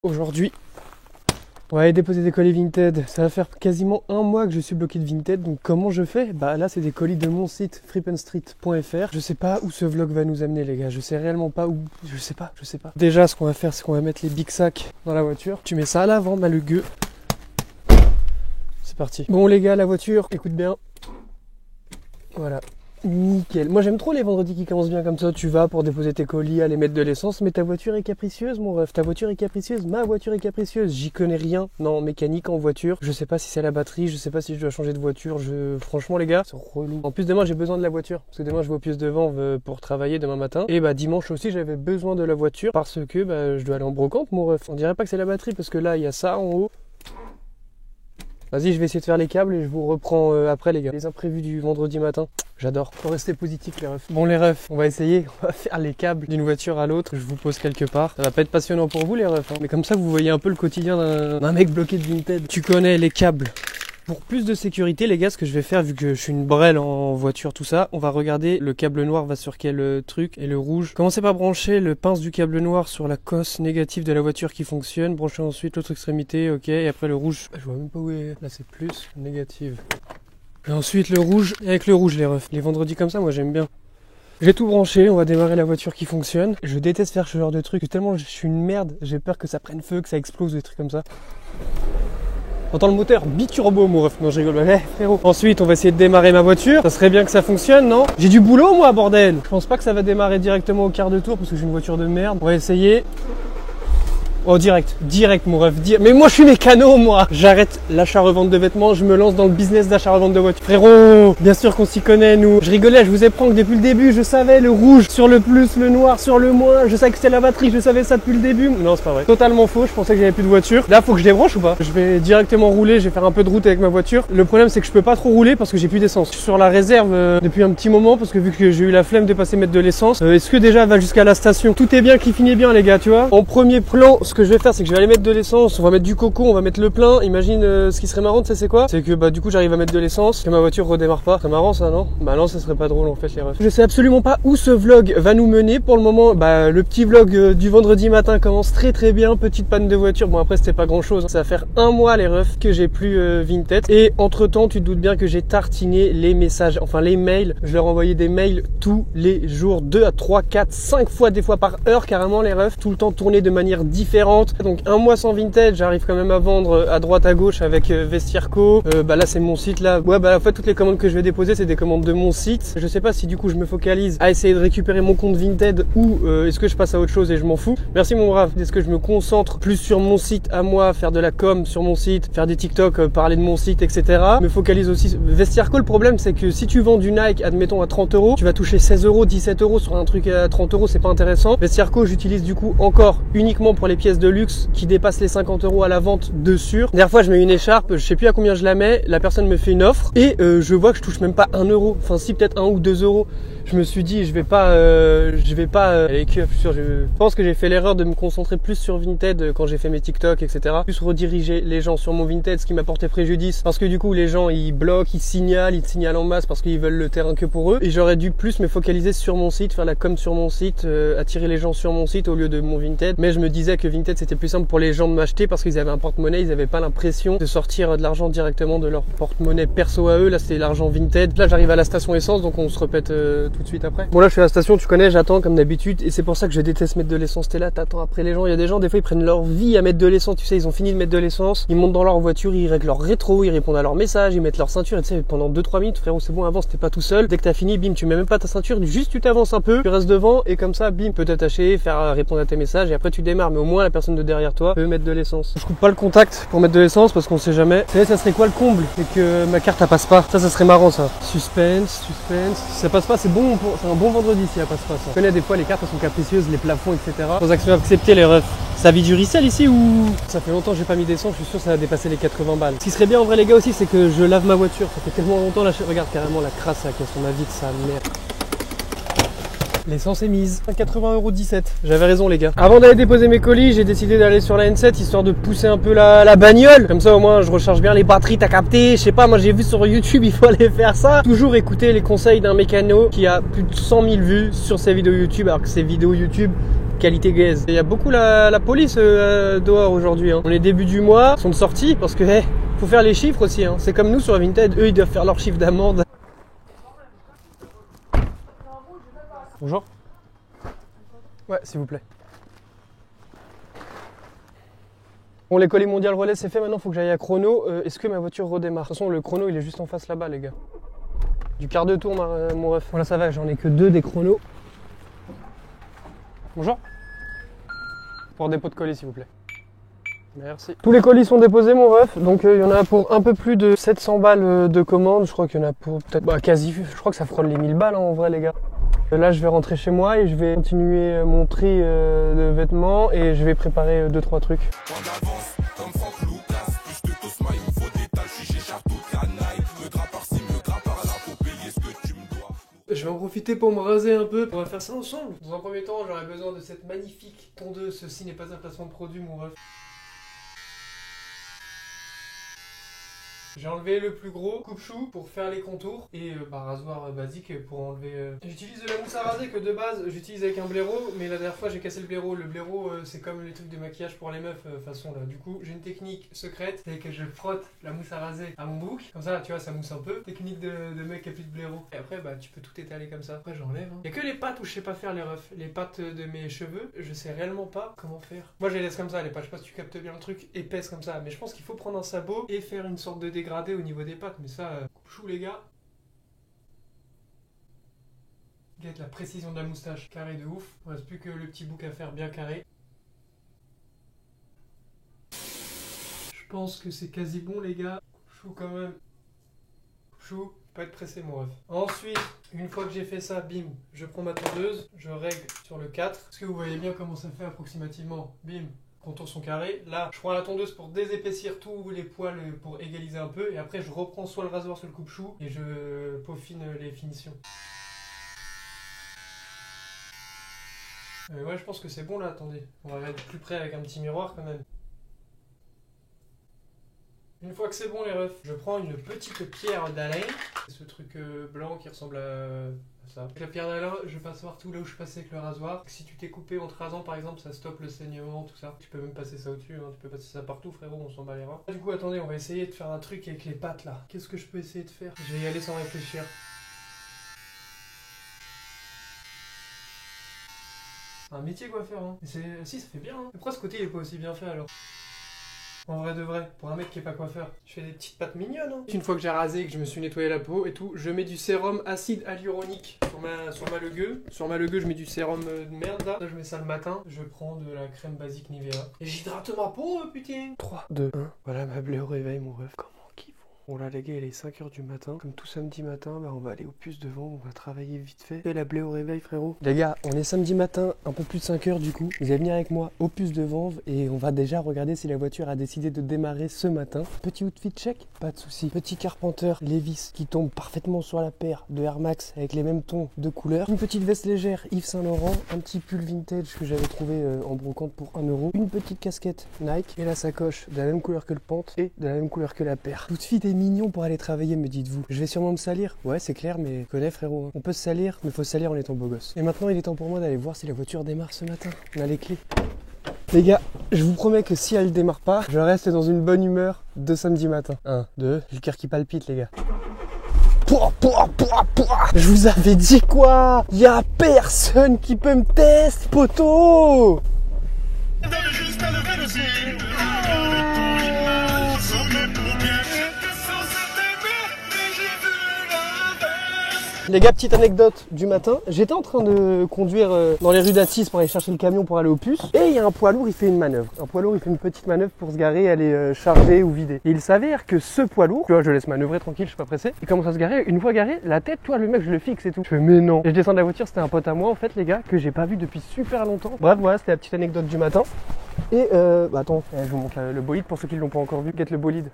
Aujourd'hui, on va aller déposer des colis Vinted. Ça va faire quasiment un mois que je suis bloqué de Vinted. Donc comment je fais? Bah là c'est des colis de mon site freepenstreet.fr. Je sais pas où ce vlog va nous amener les gars. Je sais réellement pas où. Je sais pas. Déjà ce qu'on va faire c'est qu'on va mettre les big sacs dans la voiture. Tu mets ça à l'avant, malugueux. C'est parti. Bon les gars, la voiture, écoute bien. Voilà. Nickel. Moi j'aime trop les vendredis qui commencent bien comme ça. Tu vas pour déposer tes colis, aller mettre de l'essence, mais ta voiture est capricieuse mon ref. Ta voiture est capricieuse, ma voiture est capricieuse. J'y connais rien. Non, mécanique en voiture. Je sais pas si c'est la batterie, je sais pas si je dois changer de voiture. Franchement les gars, c'est relou. En plus demain j'ai besoin de la voiture. Parce que demain je vais au Pieusse de Vanves pour travailler demain matin. Et bah dimanche aussi j'avais besoin de la voiture parce que bah je dois aller en brocante mon ref. On dirait pas que c'est la batterie parce que là il y a ça en haut. Vas-y, je vais essayer de faire les câbles et je vous reprends après les gars. Les imprévus du vendredi matin, j'adore. Faut rester positif les refs. Bon les refs, on va essayer, on va faire les câbles d'une voiture à l'autre. Je vous pose quelque part. Ça va pas être passionnant pour vous les refs, hein. Mais comme ça vous voyez un peu le quotidien d'un mec bloqué de Vinted. Tu connais les câbles. Pour plus de sécurité les gars, ce que je vais faire vu que je suis une brêle en voiture tout ça, on va regarder le câble noir va sur quel truc et le rouge. Commencez par brancher le pince du câble noir sur la cosse négative de la voiture qui fonctionne. Branchez ensuite l'autre extrémité, ok, et après le rouge, je vois même pas où est, là c'est plus, négative. Et ensuite le rouge, avec le rouge les refs. Les vendredis comme ça moi j'aime bien. J'ai tout branché, on va démarrer la voiture qui fonctionne. Je déteste faire ce genre de truc, tellement je suis une merde, j'ai peur que ça prenne feu, que ça explose, des trucs comme ça. Entends le moteur biturbo mon ref. Non je rigole, ouais, frérot. Ensuite on va essayer de démarrer ma voiture. Ça serait bien que ça fonctionne, non? J'ai du boulot moi bordel. Je pense pas que ça va démarrer directement au quart de tour parce que j'ai une voiture de merde. On va essayer. Oh direct mon ref, mais moi je suis mécano moi. J'arrête l'achat-revente de vêtements, je me lance dans le business d'achat-revente de voitures. Frérot, bien sûr qu'on s'y connaît nous. Je rigolais, je vous ai prank depuis le début, je savais le rouge sur le plus, le noir sur le moins, je savais que c'était la batterie, je savais ça depuis le début. Non c'est pas vrai, totalement faux, je pensais que j'avais plus de voiture. Là faut que je débranche ou pas? Je vais directement rouler, je vais faire un peu de route avec ma voiture. Le problème c'est que je peux pas trop rouler parce que j'ai plus d'essence. Je suis sur la réserve depuis un petit moment parce que vu que j'ai eu la flemme de passer mettre de l'essence. Est-ce que déjà elle va jusqu'à la station? Tout est bien qui finit bien les gars, tu vois. En premier plan, ce que je vais faire c'est que je vais aller mettre de l'essence, on va mettre du coco, on va mettre le plein. Imagine ce qui serait marrant, tu sais c'est quoi? C'est que bah du coup j'arrive à mettre de l'essence, que ma voiture redémarre pas. C'est marrant ça non? Bah non ça serait pas drôle en fait les refs. Je sais absolument pas où ce vlog va nous mener pour le moment. Bah le petit vlog du vendredi matin commence très bien, petite panne de voiture. Bon après c'était pas grand chose, ça va faire un mois les refs que j'ai plus Vinted. Et entre temps tu te doutes bien que j'ai tartiné les messages, enfin les mails. Je leur envoyais des mails tous les jours, 2 à 3, 4, 5 fois des fois par heure carrément les refs. Tout le temps tourné de manière différente. Donc un mois sans Vinted, j'arrive quand même à vendre à droite à gauche avec Vestiaire.co. Bah là c'est mon site là. Ouais bah en fait toutes les commandes que je vais déposer c'est des commandes de mon site. Je sais pas si du coup je me focalise à essayer de récupérer mon compte Vinted ou est-ce que je passe à autre chose et je m'en fous. Merci mon brave. Est-ce que je me concentre plus sur mon site à moi, faire de la com sur mon site, faire des TikTok, parler de mon site, etc. Me focalise aussi. Vestiaire.co, le problème c'est que si tu vends du Nike admettons à 30 €, tu vas toucher 16 €, 17 € sur un truc à 30 €, c'est pas intéressant. Vestiaire.co j'utilise du coup encore uniquement pour les pièces de luxe qui dépassent les 50 € à la vente de sûr. Dernière fois je mets une écharpe, je sais plus à combien je la mets, la personne me fait une offre et je vois que je touche même pas 1 €, enfin si peut-être 1 ou 2 €. Je me suis dit je vais pas aller que je pense que j'ai fait l'erreur de me concentrer plus sur Vinted quand j'ai fait mes TikTok etc. Plus rediriger les gens sur mon Vinted, ce qui m'a porté préjudice parce que du coup les gens ils bloquent, ils signalent en masse parce qu'ils veulent le terrain que pour eux et j'aurais dû plus me focaliser sur mon site, faire la com sur mon site, attirer les gens sur mon site au lieu de mon Vinted. Mais je me disais que Vinted c'était plus simple pour les gens de m'acheter parce qu'ils avaient un porte-monnaie, ils avaient pas l'impression de sortir de l'argent directement de leur porte-monnaie perso à eux. Là c'était l'argent Vinted. Là j'arrive à la station essence donc on se répète tout de suite après. Bon là je suis à la station, tu connais, j'attends comme d'habitude et c'est pour ça que je déteste mettre de l'essence. T'es là, t'attends après les gens. Il y a des gens des fois ils prennent leur vie à mettre de l'essence, tu sais, ils ont fini de mettre de l'essence, ils montent dans leur voiture, ils règlent leur rétro, ils répondent à leurs messages, ils mettent leur ceinture et tu sais pendant 2-3 minutes frérot c'est bon, avance, t'es pas tout seul. Dès que t'as fini, bim, tu mets même pas ta ceinture, juste tu t'avances un peu, tu restes devant et comme ça bim, peut t'attacher, faire répondre à tes messages et après tu démarres, mais au moins la personne de derrière toi peut mettre de l'essence. Je coupe pas le contact pour mettre de l'essence parce qu'on sait jamais. Vous savez ça serait quoi le comble? C'est que ma carte elle passe pas. Ça serait marrant ça. Suspense. Si ça passe pas, c'est bon, c'est un bon vendredi si elle passe pas ça. Je connais des fois les cartes elles sont capricieuses, les plafonds etc. Transaction acceptée les refs. Ça vit du resell ici ou? Ça fait longtemps que j'ai pas mis d'essence, je suis sûr que ça va dépasser les 80 balles. Ce qui serait bien en vrai les gars aussi c'est que je lave ma voiture. Ça fait tellement longtemps là, regarde carrément la crasse là, qui a sur ma vitre, sa merde. L'essence est mise. 80,17 €. J'avais raison les gars. Avant d'aller déposer mes colis, j'ai décidé d'aller sur la N7 histoire de pousser un peu la bagnole. Comme ça au moins je recharge bien les batteries, t'as capté. Je sais pas, moi j'ai vu sur YouTube il faut aller faire ça. Toujours écouter les conseils d'un mécano qui a plus de 100 000 vues sur ses vidéos YouTube alors que ses vidéos YouTube qualité gaze. Il y a beaucoup la police dehors aujourd'hui. Hein. On est début du mois, ils sont de sortie parce que faut faire les chiffres aussi. Hein. C'est comme nous sur Vinted, eux ils doivent faire leur chiffre d'amende. Bonjour. Ouais, s'il vous plaît. Bon, les colis mondial relais c'est fait, maintenant faut que j'aille à chrono. Est-ce que ma voiture redémarre? De toute façon, le chrono il est juste en face là-bas, les gars. Du quart de tour, mon ref. Voilà, ça va, j'en ai que 2 des chronos. Bonjour. Pour dépôt de colis, s'il vous plaît. Merci. Tous les colis sont déposés, mon ref. Donc, il y en a pour un peu plus de 700 balles de commande. Je crois qu'il y en a pour peut-être quasi. Je crois que ça frôle les 1000 balles, hein, en vrai, les gars. Là, je vais rentrer chez moi et je vais continuer mon tri de vêtements et je vais préparer 2-3 trucs. Je vais en profiter pour me raser un peu. On va faire ça ensemble. Dans un premier temps, j'aurais besoin de cette magnifique tondeuse. Ceci n'est pas un placement de produit, mon ref. J'ai enlevé le plus gros coupe-chou pour faire les contours et rasoir basique pour enlever... J'utilise de la mousse à raser que de base j'utilise avec un blaireau, mais la dernière fois j'ai cassé le blaireau. Le blaireau c'est comme les trucs de maquillage pour les meufs façon là. Du coup j'ai une technique secrète, c'est que je frotte la mousse à raser à mon bouc. Comme ça tu vois ça mousse un peu. Technique de mec qui a plus de blaireau. Et après tu peux tout étaler comme ça. Après j'enlève. Hein. Y a que les pattes où je sais pas faire les refs. Les pattes de mes cheveux, je sais réellement pas comment faire. Moi je les laisse comme ça les pattes. Je sais pas si tu captes bien le truc, épaisse comme ça. Mais je pense qu'il faut prendre un sabot et faire une sorte de dégradé au niveau des pattes, mais ça, coupe-chou les gars. Regarde la précision de la moustache, carré de ouf. Il ne reste plus que le petit bouc à faire bien carré. Je pense que c'est quasi bon les gars. Coupe-chou quand même. Coupe-chou, pas être pressé mon ref. Ensuite, une fois que j'ai fait ça, bim, je prends ma tondeuse, je règle sur le 4. Est-ce que vous voyez bien comment ça fait approximativement? Bim. Contours sont carrés. Là, je prends la tondeuse pour désépaissir tous les poils pour égaliser un peu. Et après, je reprends soit le rasoir, soit le coupe-chou. Et je peaufine les finitions. Ouais, je pense que c'est bon là, attendez. On va être plus près avec un petit miroir quand même. Une fois que c'est bon les refs, je prends une petite pierre d'Alain. Ce truc blanc qui ressemble à ça. Avec la pierre d'Alain, je passe partout là où je passais avec le rasoir. Si tu t'es coupé en te rasant par exemple, ça stoppe le saignement, tout ça. Tu peux même passer ça au-dessus, hein. Tu peux passer ça partout frérot, on s'en bat les reins. Du coup attendez, on va essayer de faire un truc avec les pattes là. Qu'est-ce que je peux essayer de faire? Je vais y aller sans réfléchir. C'est un métier quoi faire hein. Si ça fait bien hein. Pourquoi ce côté il est pas aussi bien fait alors? En vrai de vrai, pour un mec qui est pas coiffeur, je fais des petites pattes mignonnes. Hein. Une fois que j'ai rasé et que je me suis nettoyé la peau et tout, je mets du sérum acide hyaluronique sur ma legueux. Sur ma legueux, je mets du sérum de merde là. Là, je mets ça le matin. Je prends de la crème basique Nivea. Et j'hydrate ma peau, putain. 3, 2, 1. Voilà ma blé au réveil, mon ref. Comment qu'il faut. Bon là les gars, il est 5h du matin. Comme tout samedi matin, on va aller au puce de vent, on va travailler vite fait. Et la blé au réveil frérot. Les gars, on est samedi matin, un peu plus de 5h du coup. Vous allez venir avec moi au puce de Vanves et on va déjà regarder si la voiture a décidé de démarrer ce matin. Petit outfit check, pas de souci. Petit Carpenter Levi's qui tombe parfaitement sur la paire de Air Max avec les mêmes tons de couleurs. Une petite veste légère Yves Saint Laurent, un petit pull vintage que j'avais trouvé en brocante pour 1 €. Une petite casquette Nike et la sacoche de la même couleur que le pente et de la même couleur que la paire. L'outfit est mignon pour aller travailler, me dites-vous. Je vais sûrement me salir. Ouais, c'est clair, mais je connais frérot. Hein. On peut se salir, mais faut se salir en étant beau gosse. Et maintenant, il est temps pour moi d'aller voir si la voiture démarre ce matin. On a les clés. Les gars, je vous promets que si elle démarre pas, je reste dans une bonne humeur de samedi matin. 1, 2, j'ai le cœur qui palpite, les gars. Je vous avais dit quoi? Y'a personne qui peut me tester, poteau! Les gars, petite anecdote du matin, j'étais en train de conduire dans les rues d'Assise pour aller chercher le camion pour aller au puce et il y a un poids lourd, il fait une manœuvre. Un poids lourd, il fait une petite manœuvre pour se garer, aller charger ou vider. Et il s'avère que ce poids lourd, tu vois, je laisse manœuvrer tranquille, je suis pas pressé, il commence à se garer, une fois garé, la tête, toi le mec, je le fixe et tout. Je fais mais non. Et je descends de la voiture, c'était un pote à moi en fait les gars, que j'ai pas vu depuis super longtemps. Bref, voilà, c'était la petite anecdote du matin. Et attends, je vous montre le bolide pour ceux qui l'ont pas encore vu. Guette le bolide.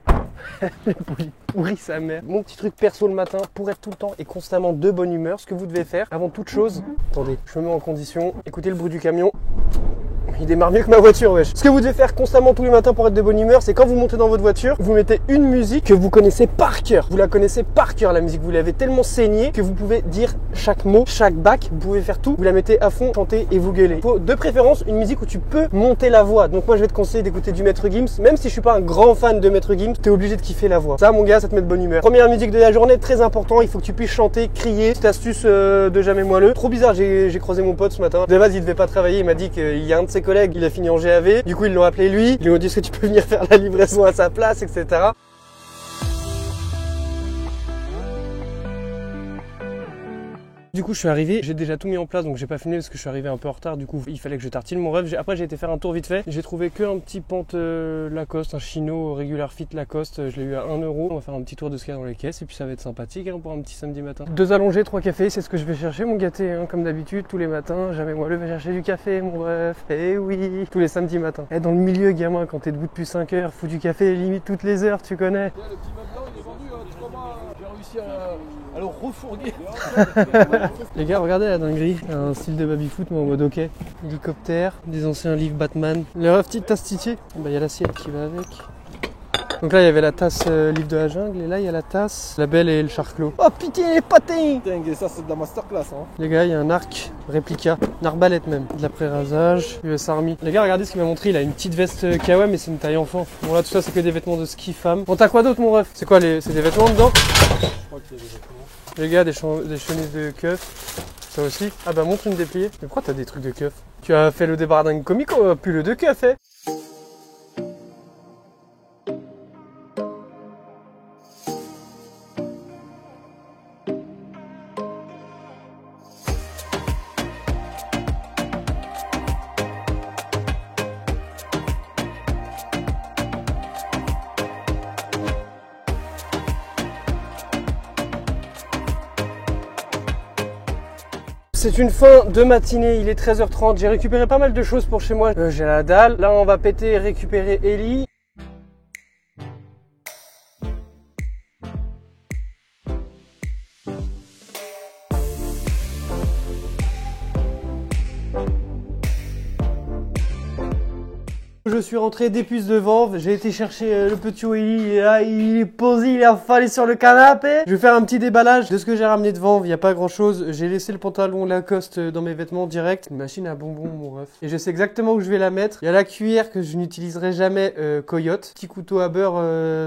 Le bolide pourri sa mère. Mon petit truc perso le matin pour être tout le temps et constamment de bonne humeur. Ce que vous devez faire avant toute chose. Attendez, je me mets en condition. Écoutez le bruit du camion. Il démarre mieux que ma voiture, wesh. Ce que vous devez faire constamment tous les matins pour être de bonne humeur, c'est quand vous montez dans votre voiture, vous mettez une musique que vous connaissez par cœur. Vous la connaissez par cœur, la musique. Vous l'avez tellement saignée que vous pouvez dire chaque mot, chaque bac. Vous pouvez faire tout. Vous la mettez à fond, chanter et vous gueulez. Faut de préférence une musique où tu peux monter la voix. Donc moi, je vais te conseiller d'écouter du Maître Gims. Même si je suis pas un grand fan de Maître Gims, t'es obligé de kiffer la voix. Ça, mon gars, ça te met de bonne humeur. Première musique de la journée, très important. Il faut que tu puisses chanter, crier. Petite astuce de jamais moelleux. Trop bizarre, j'ai croisé mon pote ce matin. De base, il devait pas travailler. Il m'a dit qu'il y a un de ses collègues, il a fini en GAV. Du coup, ils l'ont appelé lui. Ils lui ont dit est-ce que tu peux venir faire la livraison à sa place, etc. Du coup, je suis arrivé, j'ai déjà tout mis en place, donc j'ai pas filmé parce que je suis arrivé un peu en retard. Du coup, il fallait que je tartine mon rêve. Après, j'ai été faire un tour vite fait. J'ai trouvé que un petit pente Lacoste, un chino Regular Fit Lacoste. Je l'ai eu à 1 €. On va faire un petit tour de ce qu'il y a dans les caisses et puis ça va être sympathique hein, pour un petit samedi matin. 2 allongés, 3 cafés, c'est ce que je vais chercher, mon gâté. Hein, comme d'habitude, tous les matins, jamais moi le vais chercher du café, mon rêve. Eh oui, tous les samedis matins. Eh, dans le milieu, gamin, quand t'es debout depuis 5 heures, faut du café limite toutes les heures, tu connais. Ouais, le petit meuble il est vendu, hein, tu comprends, j'ai réussi à le refourguer. Les gars, regardez la dinguerie, un style de baby-foot mais en mode hockey. Hélicoptère, des anciens livres Batman. Le rêve petite tasse Titi, bah il y a l'assiette qui va avec. Donc là il y avait la tasse livre de la jungle et là il y a la tasse, la belle et le charclos. Oh putain les patins. Dingue, ça c'est de la masterclass hein. Les gars, il y a un arc réplica, une arbalète même, de l'après-rasage, US Army. Les gars, regardez ce qu'il m'a montré, il a une petite veste kawaii mais c'est une taille enfant. Bon là tout ça c'est que des vêtements de ski femme. Bon t'as quoi d'autre mon ref? C'est quoi c'est des vêtements dedans? Je crois que c'est des vêtements. Les gars, des chemises de keuf. Ça aussi. Ah bah montre une dépliée. Mais pourquoi t'as des trucs de keuf? Tu as fait le débarding comique ou pull de keuf, eh? C'est une fin de matinée, il est 13h30, j'ai récupéré pas mal de choses pour chez moi. J'ai la dalle, là on va péter et récupérer Ellie. Je suis rentré des puces de Vanves, j'ai été chercher le petit Willy, et là il est posé, il est affalé sur le canapé. Je vais faire un petit déballage de ce que j'ai ramené de Vanves, il n'y a pas grand chose. J'ai laissé le pantalon Lacoste dans mes vêtements direct. Une machine à bonbons mon ref. Et je sais exactement où je vais la mettre. Il y a la cuillère que je n'utiliserai jamais, Coyote. Petit couteau à beurre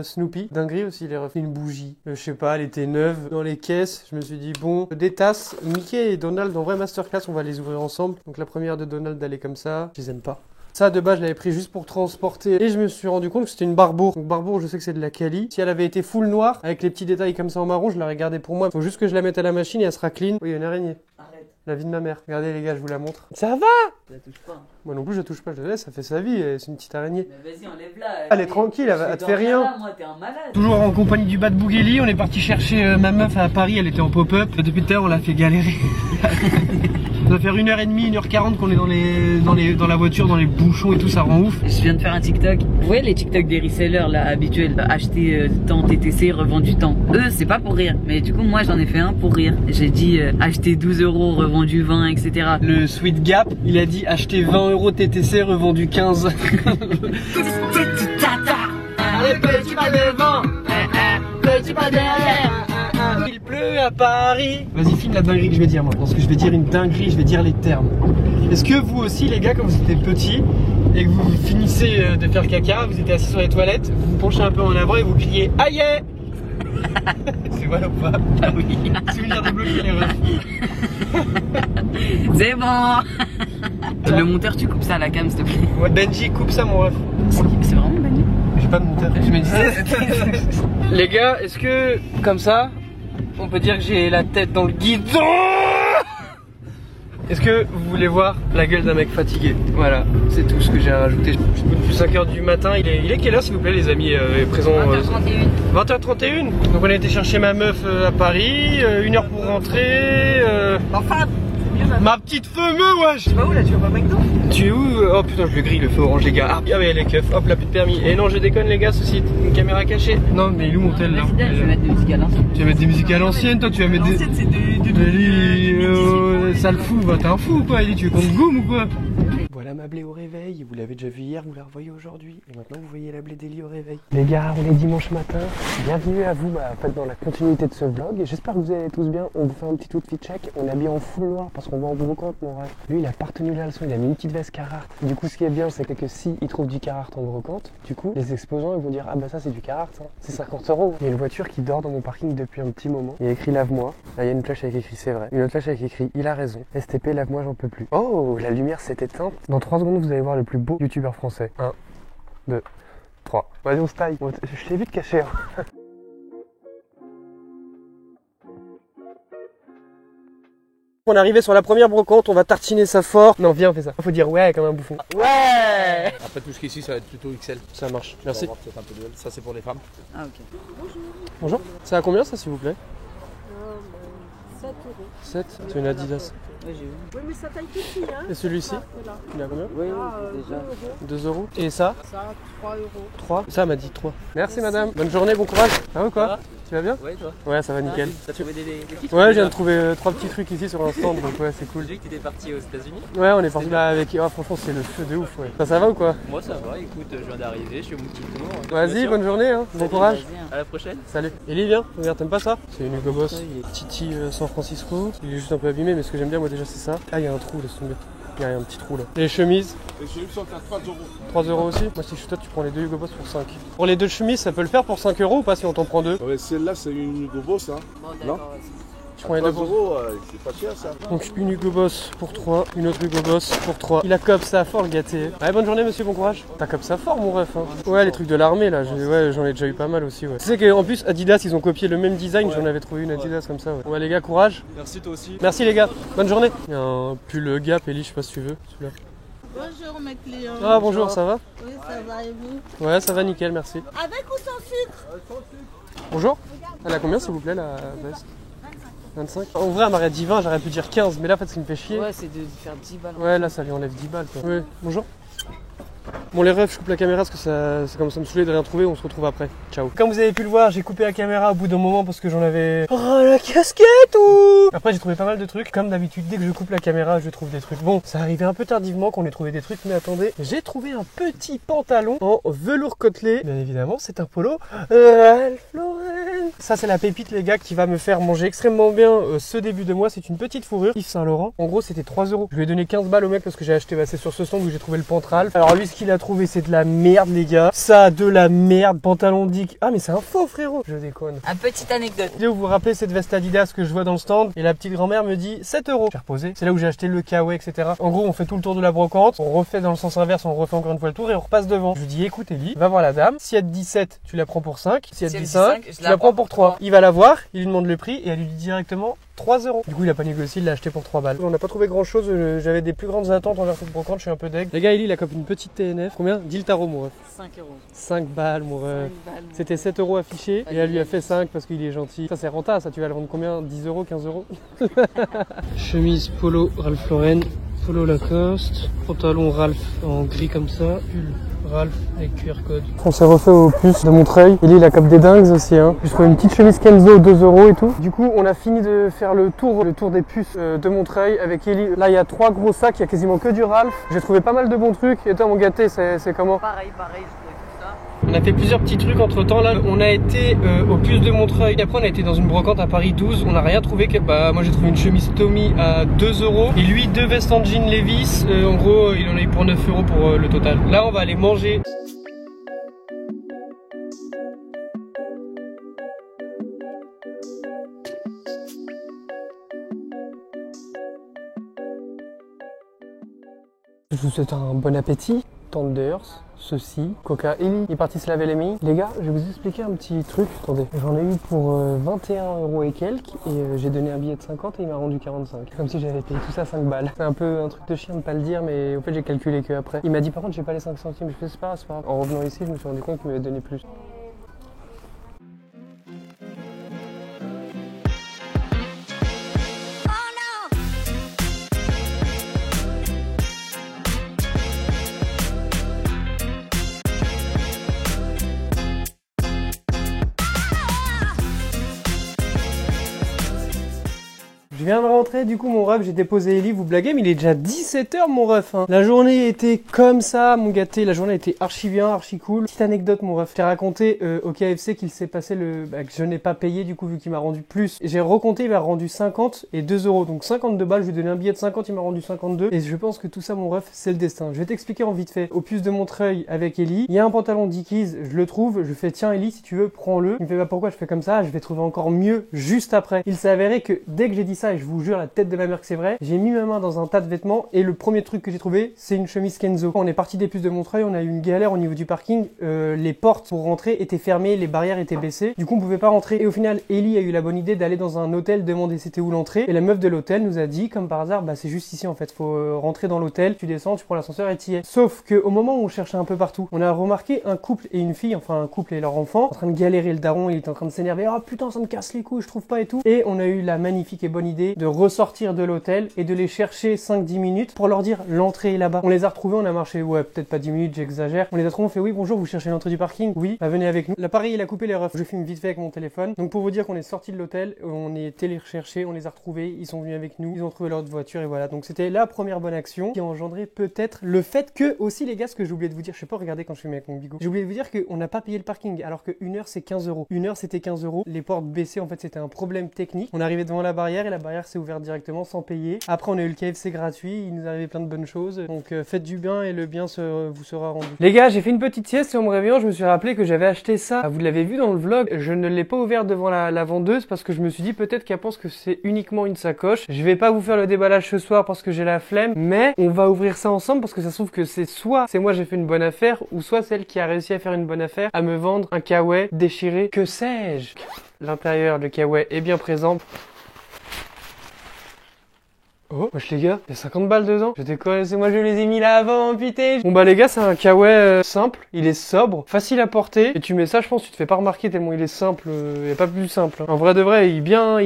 Snoopy. Dinguerie aussi les refs. Une bougie, je sais pas, elle était neuve dans les caisses. Je me suis dit bon, des tasses, Mickey et Donald en vrai masterclass, on va les ouvrir ensemble. Donc la première de Donald elle est comme ça, je les aime pas. Ça, de base, je l'avais pris juste pour transporter. Et je me suis rendu compte que c'était une Barbour. Donc, Barbour, je sais que c'est de la quali. Si elle avait été full noire, avec les petits détails comme ça en marron, je l'aurais gardée pour moi. Faut juste que je la mette à la machine et elle sera clean. Oui, il y a une araignée. Arrête. La vie de ma mère. Regardez, les gars, je vous la montre. Ça va? Je la touche pas. Moi non plus, je la touche pas. Je la laisse, ça fait sa vie. C'est une petite araignée. Mais vas-y, enlève-la. Elle est tranquille, elle te fait rien. Là, moi, t'es un malade. Toujours en compagnie du Bad Bougelli. On est parti chercher ma meuf à Paris. Elle était en pop-up. Depuis tout à l'heure, on l'a fait galérer. Ça va faire 1h30, 1h40 qu'on est dans la voiture, dans les bouchons et tout, ça rend ouf. Je viens de faire un TikTok. Vous voyez les TikTok des resellers là, habituels, acheter tant TTC, revendu tant. Eux, c'est pas pour rire. Mais du coup, moi, j'en ai fait un pour rire. J'ai dit acheter 12 €, revendu 20, etc. Le Sweet Gap, il a dit acheter 20 € TTC, revendu 15. Allez, petit pas devant, petit pas derrière. Il pleut à Paris. Vas-y, filme la dinguerie que je vais dire maintenant, parce que je vais dire une dinguerie, je vais dire les termes. Est-ce que vous aussi, les gars, quand vous étiez petits et que vous finissez de faire caca, vous étiez assis sur les toilettes, vous vous penchez un peu en avant et vous criez aïe. C'est vrai ou pas? Ah oui. Souvenir débloqué les refs. C'est bon. Le monteur, tu coupes ça à la cam, s'il te plaît. Ouais, Benji, coupe ça mon ref. C'est vraiment Benji? J'ai pas de monteur. Je me disais. Les gars, est-ce que, comme ça, on peut dire que j'ai la tête dans le guidon? Est-ce que vous voulez voir la gueule d'un mec fatigué? Voilà, c'est tout ce que j'ai à rajouter. Depuis 5 h du matin, il est quelle heure s'il vous plaît les amis présents? 20h31. 20h31. Donc on a été chercher ma meuf à Paris, 1 heure pour rentrer. Enfin, ma petite fameuse, wesh! tu vas où là? Tu vas pas à McDo? Tu es où? Oh putain, je le grille le feu orange les gars. Ah ouais les keufs, hop la plus de permis. Et non je déconne les gars, ce site, une caméra cachée. Non mais il est où mon tel là? Je vais mettre des musiques à l'ancienne. Tu vas mettre des musiques à l'ancienne, toi tu vas mettre des... L'ancienne c'est de ça le fout, bah t'es un fou ou quoi? Tu veux qu'on te goume ou quoi? Bon Voilà ma blé au réveil. Vous l'avez déjà vu hier, vous la revoyez aujourd'hui. Et maintenant vous voyez la blé d'Eli au réveil. Les gars, on est dimanche matin. Bienvenue à vous en fait, dans la continuité de ce vlog. Et j'espère que vous allez tous bien. On vous fait un petit outfit check. On est habillé en full noir parce qu'on va en brocante, mon rêve. Lui, il a pas retenu la leçon. Il a mis une petite veste Carhartt. Du coup, ce qui est bien, c'est que si il trouve du Carhartt en brocante, du coup, les exposants ils vont dire ah bah ça c'est du Carhartt, hein. C'est 50 €. Il y a une voiture qui dort dans mon parking depuis un petit moment. Il y a écrit lave-moi. Là, il y a une flèche avec écrit c'est vrai. Une autre flèche avec écrit il a raison. STP lave-moi, j'en peux plus. Oh, la lumière s'est éteinte. Dans 3 secondes, vous allez voir le plus beau youtubeur français. 1, 2, 3. Vas-y, on se taille. Je t'ai vite caché. Hein. On est arrivé sur la première brocante, on va tartiner ça fort. Non, viens, on fait ça. Faut dire ouais comme un bouffon. Ouais. Après tout ce qui est ici, ça va être plutôt XL. Ça marche, merci. On va voir peut-être un peu de L. Ça c'est pour les femmes. Ah ok. Bonjour. C'est à combien ça, s'il vous plaît? 7 €. 7. C'est une Adidas. Ouais, j'ai vu. Oui, mais ça taille petit, hein. Et celui-ci Là. Il est à combien? Oui, déjà. 2 €. Et ça? Ça, 3 €. 3. Ça m'a dit 3. Merci madame. Bonne journée, bon courage. Ça va ou quoi? Tu vas bien? Ouais, toi? Ouais, ça va nickel. T'as trouvé des petits trucs? Ouais, je viens de trouver 3 petits trucs ici sur un stand, donc ouais, c'est cool. J'ai vu que t'étais parti aux États-Unis. Ouais, on est parti là avec. Ah, franchement, c'est le feu de ouf, ouais. Ça va ou quoi? Moi, ça va, écoute, je viens d'arriver, je suis au mon petit tour. Vas-y, bonne journée, hein. Bon courage. Vas-y, hein. À la prochaine. Salut. Ellie, viens. Regarde, t'aimes pas ça? C'est une Hugo Boss. Titi San Francisco. Il est juste un peu abîmé, mais ce que j'aime bien, moi, déjà, c'est ça. Ah, il y a un trou, laisse tomber. Il y a un petit trou là. Les chemises? Les chemises sont à 3 €. 3 € aussi? Moi, si je suis toi, tu prends les 2 Hugo Boss pour 5. Pour les 2 chemises, ça peut le faire pour 5 € ou pas si on t'en prend 2? Ouais, celle-là c'est une Hugo Boss, hein. Bon, Non. d'accord. Je prends les 3 2 pour... €, c'est pas cher ça. Donc une Hugo Boss pour 3, une autre Hugo Boss pour 3. Il a cop ça fort le gâté. Ouais, bonne journée monsieur, bon courage. T'as cop ça fort mon ref, hein. Ouais, les trucs de l'armée là, ouais, j'en ai déjà eu pas mal aussi, ouais. Tu sais qu'en plus Adidas ils ont copié le même design, j'en avais trouvé une Adidas comme ça, ouais. Ouais les gars, courage. Merci toi aussi. Merci les gars, bonne journée. Il y a un pull Gap, Ellie, je sais pas si tu veux, celui-là. Bonjour, mes clients. Ah bonjour, ça va? Oui, ça va et vous? Ouais, ça va nickel, merci. Avec ou sans sucre? Bonjour. Elle a combien s'il vous plaît la veste? 25. En vrai, elle m'aurait dit 20, j'aurais pu dire 15, mais là, en fait, ce qui me fait chier. Ouais, c'est de faire 10 balles. Ouais, là, ça lui enlève 10 balles, quoi. Oui, bonjour. Bon, les refs, je coupe la caméra parce que c'est comme ça me saoulait de rien trouver, on se retrouve après. Ciao. Comme vous avez pu le voir, j'ai coupé la caméra au bout d'un moment parce que j'en avais... Oh, la casquette ou... Après, j'ai trouvé pas mal de trucs. Comme d'habitude, dès que je coupe la caméra, je trouve des trucs. Bon, ça arrivait un peu tardivement qu'on ait trouvé des trucs, mais attendez. J'ai trouvé un petit pantalon en velours côtelé. Bien évidemment, c'est un polo Ralph Lauren. Ça, c'est la pépite, les gars, qui va me faire manger extrêmement bien ce début de mois. C'est une petite fourrure Yves Saint Laurent. En gros, c'était 3 €. Je lui ai donné 15 balles au mec parce que j'ai acheté, c'est sur ce stand où j'ai trouvé le pant Ralph. Alors lui, ce qu'il a trouvé, c'est de la merde, les gars. Ça, de la merde. Pantalon Dick. Ah, mais c'est un faux, frérot. Je déconne. Ah, petite anecdote. Vous vous rappelez cette veste Adidas que je vois dans le stand? Et la petite grand-mère me dit 7 €. J'ai reposé. C'est là où j'ai acheté le kawaii, etc. En gros, on fait tout le tour de la brocante. On refait dans le sens inverse, on refait encore une fois le tour et on repasse devant. Je lui dis écoute, Ellie, va voir la dame. Si elle te dit 7, tu la prends pour 5. Si elle te dit 5, tu la prends pour 3. Il va la voir, il lui demande le prix et elle lui dit directement 3 €. Du coup, il a pas négocié, il l'a acheté pour 3 balles. On n'a pas trouvé grand chose, j'avais des plus grandes attentes envers cette brocante, je suis un peu deg. Les gars, Ellie, il a comme une petite TNF. Combien? Dis le tarot, mon ref. 5 €. 5 balles, mon ref. 5 balles. C'était 7 € affiché et elle lui a fait 5 parce qu'il est gentil. Ça, c'est rentable, ça, tu vas le vendre combien? 10 €, 15 €? Chemise polo Ralph Lauren, polo Lacoste, pantalon Ralph en gris comme ça, pull Ralph avec QR code. On s'est refait au puce de Montreuil. Il a comme des dingues aussi, hein. J'ai trouvé une petite chemise Kenzo 2 € et tout. Du coup, on a fini de faire le tour des puces de Montreuil avec Ellie. Là, il y a 3 gros sacs, il y a quasiment que du Ralph. J'ai trouvé pas mal de bons trucs. Et toi, mon gâté, c'est comment? Pareil, je trouvais tout ça. On a fait plusieurs petits trucs entre temps. Là, on a été au puce de Montreuil. Après, on a été dans une brocante à Paris 12. On n'a rien trouvé. Moi, j'ai trouvé une chemise Tommy à 2 €. Et lui, 2 vestes en jean Levi's. En gros, il en a eu pour 9 € pour le total. Là, on va aller manger. Je vous souhaite un bon appétit. Tenders, ceci, Coca, Ellie est parti se laver les mains. Les gars, je vais vous expliquer un petit truc. Attendez, j'en ai eu pour 21 € et quelques et j'ai donné un billet de 50 et il m'a rendu 45. Comme si j'avais payé tout ça 5 balles. C'est un peu un truc de chien de pas le dire, mais au fait j'ai calculé que après. Il m'a dit par contre j'ai pas les 5 centimes. Je fais c'est pas grave, c'est pas grave. En revenant ici, je me suis rendu compte qu'il m'avait donné plus. Je viens de rentrer, du coup, mon ref, j'ai déposé Ellie, vous blaguez, mais il est déjà 17h, mon ref. Hein. La journée était comme ça, mon gâté. La journée était archi bien, archi cool. Petite anecdote, mon ref. J'ai raconté au KFC qu'il s'est passé que je n'ai pas payé, du coup, vu qu'il m'a rendu plus. J'ai recompté, il m'a rendu 50 et 2 euros. Donc 52 balles, je lui ai donné un billet de 50, il m'a rendu 52. Et je pense que tout ça, mon ref, c'est le destin. Je vais t'expliquer en vite fait. Au puce de Montreuil avec Ellie, il y a un pantalon Dickies, je le trouve, je fais tiens Ellie, si tu veux, prends-le. Il me fait bah pourquoi je fais comme ça, je vais trouver encore mieux juste après. Il s'est avéré que dès que j'ai dit ça, et je vous jure la tête de ma mère que c'est vrai, j'ai mis ma main dans un tas de vêtements et le premier truc que j'ai trouvé, c'est une chemise Kenzo. Quand on est parti des puces de Montreuil, on a eu une galère au niveau du parking, les portes pour rentrer étaient fermées, les barrières étaient baissées, du coup on pouvait pas rentrer. Et au final, Ellie a eu la bonne idée d'aller dans un hôtel, demander c'était où l'entrée, et la meuf de l'hôtel nous a dit, comme par hasard, bah c'est juste ici en fait, faut rentrer dans l'hôtel, tu descends, tu prends l'ascenseur et t'y es. Sauf que au moment où on cherchait un peu partout, on a remarqué un couple et une fille, enfin un couple et leur enfant, en train de galérer. Le daron, il était en train de s'énerver, oh putain ça me casse les couilles, je trouve pas et tout. Et on a eu la magnifique et bonne idée de ressortir de l'hôtel et de les chercher 5-10 minutes pour leur dire l'entrée est là-bas. On les a retrouvés, on a marché, ouais peut-être pas 10 minutes, j'exagère. On les a trouvés, on fait oui bonjour, vous cherchez l'entrée du parking? Oui, bah venez avec nous. L'appareil il a coupé les refs, je filme vite fait avec mon téléphone. Donc pour vous dire qu'on est sorti de l'hôtel, on est allé les rechercher, on les a retrouvés, ils sont venus avec nous, ils ont trouvé leur voiture et voilà. Donc c'était la première bonne action qui a engendré peut-être le fait que aussi les gars, ce que j'ai oublié de vous dire, je sais pas regarder quand je filme avec mon bigot. J'ai oublié de vous dire qu'on n'a pas payé le parking alors que 1 heure c'est 15 euros. 1 heure c'était 15 euros. Les portes baissées en fait c'était un problème technique. On est arrivé devant la barrière et la barrière s'est ouverte directement sans payer. Après on a eu le KFC gratuit, il nous arrivait plein de bonnes choses. Donc faites du bien et le bien vous sera rendu. Les gars, j'ai fait une petite sieste et en me réveillant je me suis rappelé que j'avais acheté ça. Vous l'avez vu dans le vlog, je ne l'ai pas ouvert devant la vendeuse parce que je me suis dit peut-être qu'elle pense que c'est uniquement une sacoche. Je vais pas vous faire le déballage ce soir parce que j'ai la flemme, mais on va ouvrir ça ensemble parce que ça se trouve que c'est soit c'est moi j'ai fait une bonne affaire ou soit celle qui a réussi à faire une bonne affaire à me vendre un kawaii déchiré. Que sais-je? L'intérieur de kawaii est bien présent. Oh, wesh les gars, il y a 50 balles dedans. Je déconne, c'est moi je les ai mis là avant, putain. Bon bah les gars, c'est un kawaii simple, il est sobre, facile à porter. Et tu mets ça, je pense, tu te fais pas remarquer tellement il est simple, il est pas plus simple. Hein. En vrai de vrai, il est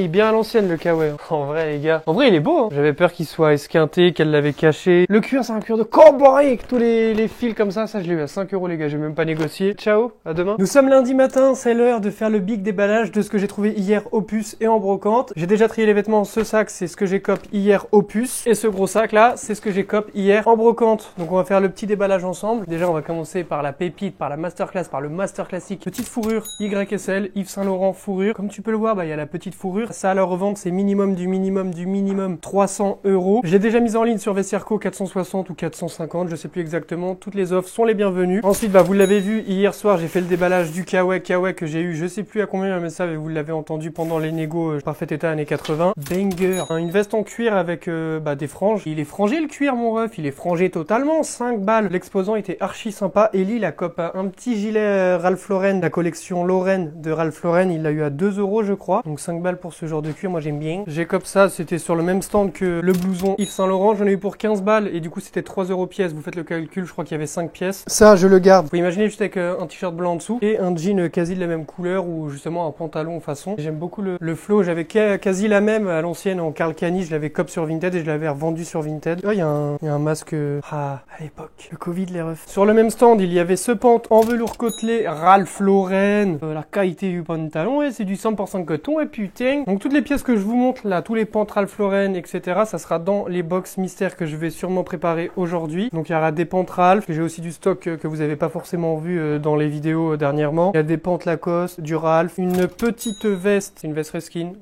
bien à l'ancienne le kawaii. Hein. En vrai les gars, en vrai il est beau. Hein. J'avais peur qu'il soit esquinté, qu'elle l'avait caché. Le cuir, c'est un cuir de cowboy avec tous les fils comme ça. Ça je l'ai eu à 5 euros les gars, j'ai même pas négocié. Ciao, à demain. Nous sommes lundi matin, c'est l'heure de faire le big déballage de ce que j'ai trouvé hier au puce et en brocante. J'ai déjà trié les vêtements, ce sac c'est ce que j'ai cop hier au puce. Et ce gros sac là, c'est ce que j'ai cop hier en brocante. Donc on va faire le petit déballage ensemble. Déjà on va commencer par la pépite, par la masterclass, par le master classique. Petite fourrure YSL, Yves Saint Laurent fourrure. Comme tu peux le voir, bah il y a la petite fourrure. Ça à la revente c'est minimum 300 euros. J'ai déjà mis en ligne sur Vestiaire.co 460 ou 450, je sais plus exactement. Toutes les offres sont les bienvenues. Ensuite bah vous l'avez vu, hier soir j'ai fait le déballage du kawaii que j'ai eu, je sais plus à combien mais ça vous l'avez entendu pendant les négos parfait état années 80. Banger. Une veste en cuir avec des franges. Il est frangé le cuir mon ref, il est frangé totalement, 5 balles. L'exposant était archi sympa. Ellie la cope un petit gilet Ralph Lauren, la collection Lauren de Ralph Lauren, il l'a eu à 2 euros je crois. Donc 5 balles pour ce genre de cuir, moi j'aime bien. J'ai cop ça, c'était sur le même stand que le blouson Yves Saint Laurent, j'en ai eu pour 15 balles et du coup c'était 3 euros pièce. Vous faites le calcul, je crois qu'il y avait 5 pièces. Ça je le garde. Vous pouvez imaginer juste avec un t-shirt blanc en dessous et un jean quasi de la même couleur ou justement un pantalon façon. J'aime beaucoup le flow, j'avais quasi la même à l'ancienne en Karl Kani, je l'avais cop sur Vinted et je l'avais revendu sur Vinted. Oh, il y a un masque à l'époque. Le Covid, les refs. Sur le même stand, il y avait ce pant en velours côtelé Ralph Lauren. La qualité du pantalon, ouais, c'est du 100% coton et putain. Donc toutes les pièces que je vous montre là, tous les pants Ralph Lauren, etc. Ça sera dans les box mystères que je vais sûrement préparer aujourd'hui. Donc il y aura des pants Ralph. J'ai aussi du stock que vous avez pas forcément vu dans les vidéos dernièrement. Il y a des pants Lacoste, du Ralph, une petite veste, une veste Reskin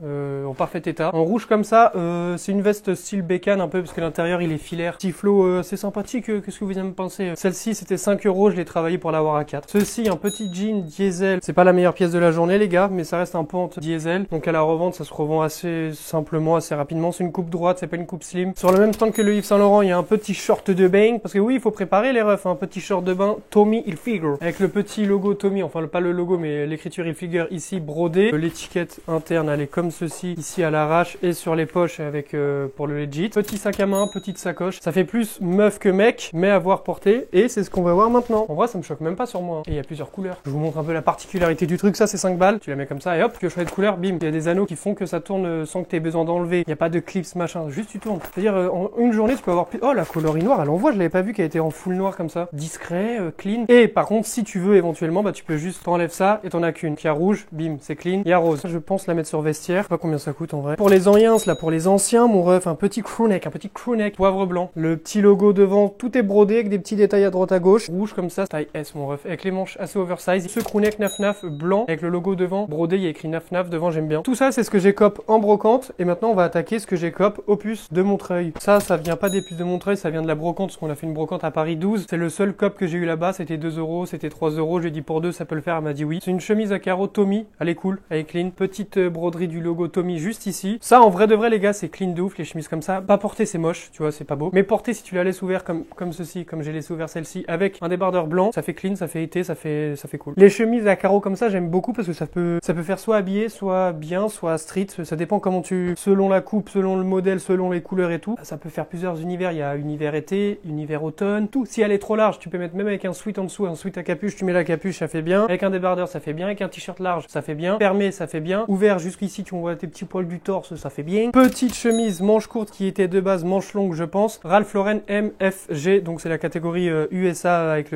en parfait état. En rouge comme ça, c'est une veste style bécane un peu parce que l'intérieur il est filaire. Petit flow assez sympathique, qu'est-ce que vous en pensez? Celle-ci c'était 5 euros, je l'ai travaillé pour l'avoir à 4. Ceci, un petit jean diesel. C'est pas la meilleure pièce de la journée les gars, mais ça reste un pant diesel. Donc à la revente ça se revend assez simplement, assez rapidement. C'est une coupe droite, c'est pas une coupe slim. Sur le même stand que le Yves Saint Laurent, il y a un petit short de bain. Parce que oui, il faut préparer les refs, un petit short de bain Tommy Hilfiger. Avec le petit logo Tommy, enfin pas le logo mais l'écriture Hilfiger ici brodée. L'étiquette interne elle est comme ceci, ici à l'arrache et sur les poches avec pour pour le legit. Petit sac à main, petite sacoche. Ça fait plus meuf que mec, mais à voir porter. Et c'est ce qu'on va voir maintenant. En vrai, ça me choque même pas sur moi. Et il y a plusieurs couleurs. Je vous montre un peu la particularité du truc. Ça, c'est 5 balles. Tu la mets comme ça et hop, tu as choix de couleur, bim. Il y a des anneaux qui font que ça tourne sans que tu aies besoin d'enlever. Il n'y a pas de clips, machin. Juste tu tournes. C'est-à-dire, en une journée, tu peux avoir plus. Oh, la coloris noire, elle envoie. Je l'avais pas vu qu'elle était en full noir comme ça. Discret, clean. Et par contre, si tu veux éventuellement, bah tu peux juste t'enlèves ça et t'en as qu'une. Qui a rouge, bim, c'est clean. Il y a rose. Je pense la mettre sur vestiaire. Je sais pas combien ça coûte en vrai. Pour les anciens, là, pour les anciens, mon ref, un petit crewneck, poivre blanc. Le petit logo devant, tout est brodé avec des petits détails à droite à gauche. Rouge comme ça, taille S, mon ref. Avec les manches assez oversize. Ce crewneck naf blanc avec le logo devant, brodé, il y a écrit naf devant, j'aime bien. Tout ça, c'est ce que j'ai cop en brocante. Et maintenant, on va attaquer ce que j'ai cop aux puces de Montreuil. Ça vient pas des puces de Montreuil, ça vient de la brocante, parce qu'on a fait une brocante à Paris 12. C'est le seul cop que j'ai eu là-bas, c'était 2 €, c'était 3 €. J'ai dit pour 2, ça peut le faire, elle m'a dit oui. C'est une chemise à carreaux Tommy, elle est cool, elle est clean. Petite broderie du logo Tommy juste ici. Ça, en vrai de vrai, les gars, c'est clean de ouf, les chemises comme ça. Pas porter, c'est moche, tu vois, c'est pas beau. Mais porter, si tu la laisses ouvert comme ceci, comme j'ai laissé ouvert celle-ci, avec un débardeur blanc, ça fait clean, ça fait été, ça fait cool. Les chemises à carreaux comme ça, j'aime beaucoup parce que ça peut faire soit habillé, soit bien, soit street. Ça dépend comment selon la coupe, selon le modèle, selon les couleurs et tout. Ça peut faire plusieurs univers. Il y a univers été, univers automne, tout. Si elle est trop large, tu peux mettre même avec un sweat en dessous, un sweat à capuche, tu mets la capuche, ça fait bien. Avec un débardeur, ça fait bien. Avec un t-shirt large, ça fait bien. Fermé, ça fait bien. Ouvert jusqu'ici, tu vois tes petits poils du torse, ça fait bien. Petite chemise, manche courte qui était de base manche longue, je pense. Ralph Lauren MFG, donc c'est la catégorie USA avec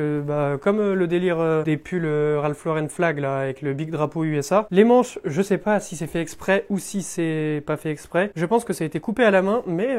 comme le délire des pulls Ralph Lauren flag là, avec le big drapeau USA. Les manches, je sais pas si c'est fait exprès ou si c'est pas fait exprès. Je pense que ça a été coupé à la main, mais